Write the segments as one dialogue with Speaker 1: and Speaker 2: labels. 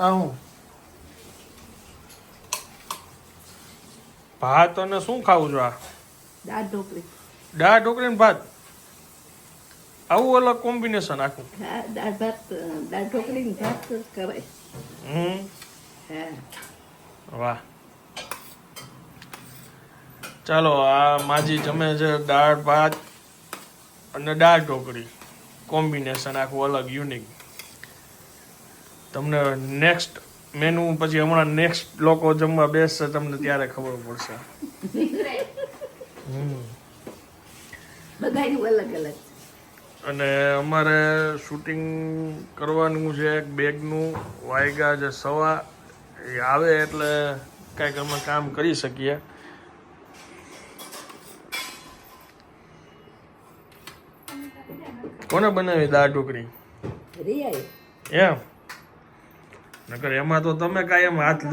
Speaker 1: હું ભાત અને શું ખાવું છું? આ
Speaker 2: દાળ ઢોકળી.
Speaker 1: દાળ ઢોકળી ને ભાત, આવું અલગ કોમ્બિનેશન આખું.
Speaker 2: હા, દાળ ભાત, દાળ ઢોકળી ને ભાત જ કરાય. હા.
Speaker 1: વાહ. ચાલો, આ માજી જમે છે દાળ ભાત અને દાળ ઢોકળી, કોમ્બિનેશન આખું અલગ યુનિક. તમને નેક્સ્ટ મેનુ પછી હમણાં નેક્સ્ટ લોકો જમવા બેસશે તમને ત્યારે ખબર પડશે.
Speaker 2: બધાયનું અલગ અલગ.
Speaker 1: અને અમારે શૂટિંગ કરવાનું છે એક બેગનું, વાયગા જે 1:15 એ આવે એટલે કાંઈક અમે કામ કરી શકીએ. કોને બનાવી દાળ ઢોકળી?
Speaker 2: રિયાએ.
Speaker 1: એમ નકર એમાં તો તમે કાંઈ એમ હાથ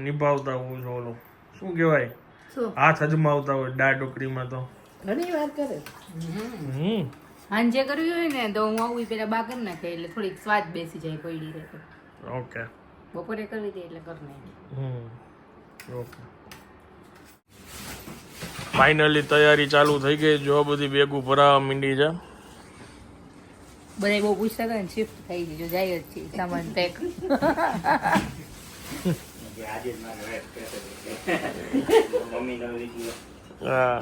Speaker 1: નિભાવતા હોવ છો, ઓલો શું કહેવાય,
Speaker 2: શું
Speaker 1: હાથ અજમાવતા હોય દાળ ઢોકળીમાં તો.
Speaker 2: ઘણી વાર કરે.
Speaker 3: હાંજે કરવી હોય ને તો હું આવું પેલા બા કરી નાખે એટલે થોડીક સ્વાદ બેસી જાય કોઈડી રહે તો.
Speaker 1: ઓકે.
Speaker 3: બપોરે કરવી હતી એટલે કરી નાખી.
Speaker 1: ઓકે. ફાઇનલી તૈયારી ચાલુ થઈ ગઈ. જો બધી બેગું ભરાવા માંડી છે.
Speaker 3: બધા બહુ પૂછતા હતા ને શિફ્ટ થઈ ગઈ, જો જાય જ છે સામાન પેક.
Speaker 1: હા.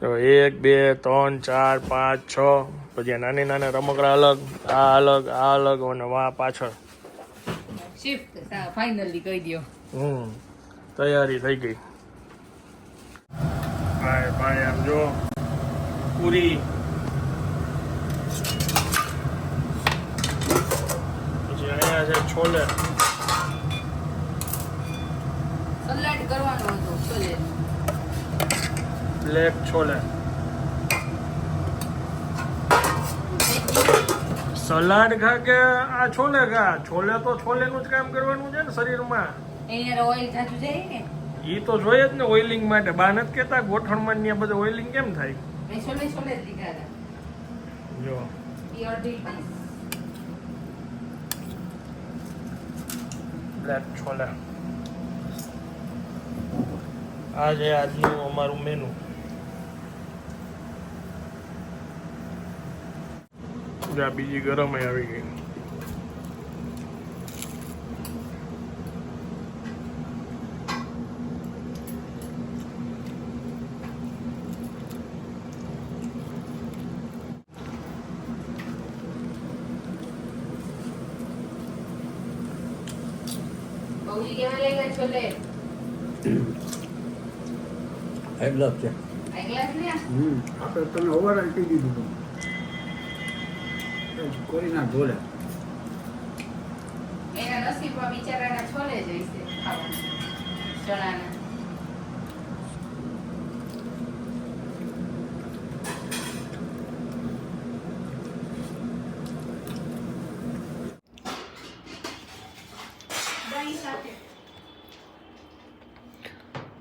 Speaker 1: તો 1 2 3 4 5 6 પછી નાની નાના રમકડા અલગ, આ અલગ, આ અલગ, અને વા પાછળ
Speaker 3: શિફ્ટ ફાઇનલી કહી દો.
Speaker 1: તૈયારી થઈ ગઈ. ભાઈ ભાઈ આમ જો પૂરી, પછી અહીંયા છે છોલે,
Speaker 3: સલાડ કરવાનું હતું છોલે,
Speaker 1: બ્લેક છોલે, સલાડ ખા કે આ છોલે ખા. છોલે તો છોલેનું જ કામ કરવાનું છે ને શરીરમાં.
Speaker 3: અહીંયા ઓઇલ જાજુ જાય ને
Speaker 1: ઈ તો જોઈએ જ ને ઓઇલિંગ માટે. બા નથી કેતા ગોઠણમાં ને બધું ઓઇલિંગ કેમ થાય?
Speaker 3: મેં છોલે છોલે જ લીધા હતા.
Speaker 1: જો
Speaker 3: પ્યોર ડીશ.
Speaker 1: બ્લેક છોલે. આ છે આજનું અમારું મેનુ. બીજી ગરમ આવી ગઈ.
Speaker 3: બહુજી કેવા લાગ્યા છોલે?
Speaker 2: એટલો છે.
Speaker 3: એક ગ્લાસ ને
Speaker 2: આપણે તમે ઓવર આપી દીધું કોઈ ના ઢોલે.
Speaker 3: એના નસીબમાં બિચારાના છોલે જ હશે ખાવાનું, ચણાના.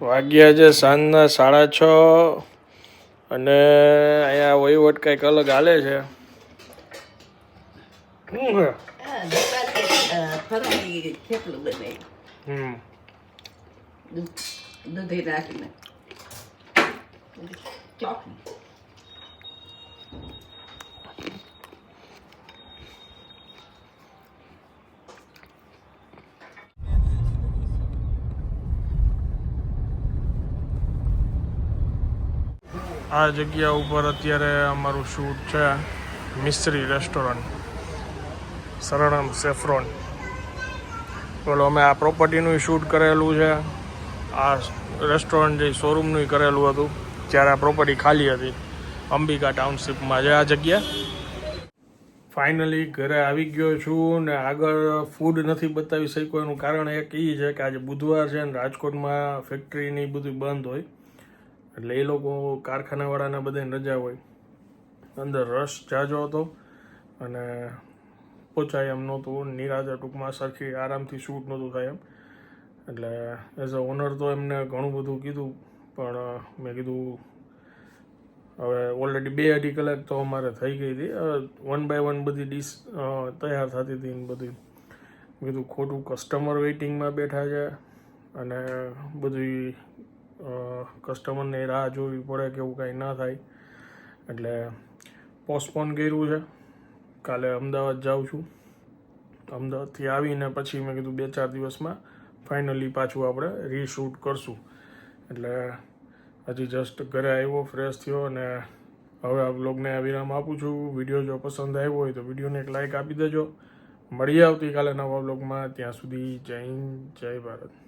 Speaker 1: વાગ્યા છે સાંજના 6:30 અને અહીંયા વહીવટ કંઈક અલગ હાલે છે. શું છે?
Speaker 2: ફરાળી થેપલું બનાવ્યું. દૂધી નાખીને ચોકડી.
Speaker 1: આ જગ્યા ઉપર અત્યારે અમારું શૂટ છે. મિસ્ત્રી રેસ્ટોરન્ટ, સરણમ સેફ્રોન. બોલો, અમે આ પ્રોપર્ટીનું શૂટ કરેલું છે. આ રેસ્ટોરન્ટ જે શોરૂમનું કરેલું હતું જ્યારે આ પ્રોપર્ટી ખાલી હતી. અંબિકા ટાઉનશીપમાં છે આ જગ્યા. ફાઇનલી ઘરે આવી ગયો છું ને આગળ ફૂડ નથી બતાવી શક્યો. એનું કારણ એક એ છે કે આજે બુધવાર છે ને રાજકોટમાં ફેક્ટરીની બધું બંધ હોય એટલે એ લોકો કારખાનાવાળાને બધાને રજા હોય. અંદર રશ જાજો હતો અને પહોંચાય એમ નહોતું. નિરાતે ટૂંકમાં સરખી આરામથી શૂટ નહોતું થાય એમ. એટલે એઝ અ ઓનર તો એમને ઘણું બધું કીધું, પણ મેં કીધું હવે ઓલરેડી 2-2.5 કલાક તો અમારે થઈ ગઈ હતી. 1 બાય 1 બધી ડીશ તૈયાર થતી હતી ને બધી. કીધું ખોટું કસ્ટમર વેઇટિંગમાં બેઠા છે અને બધી કસ્ટમરને રાહ જોવી પડે કે એવું કાંઈ ના થાય એટલે પોસ્ટપોન કર્યું છે. કાલે અમદાવાદ જાઉં છું. અમદાવાદથી આવીને પછી મેં કીધું 2-4 દિવસમાં ફાઇનલી પાછું આપણે રીશૂટ કરશું. એટલે હજી જસ્ટ ઘરે આવ્યો, ફ્રેશ થયો અને હવે આ બ્લોગને વિરામ આપું છું. વિડીયો જો પસંદ આવ્યો હોય તો વિડીયોને એક લાઇક આપી દેજો. મળીએ આવતીકાલે નવા બ્લોગમાં. ત્યાં સુધી જય હિન્દ, જય ભારત.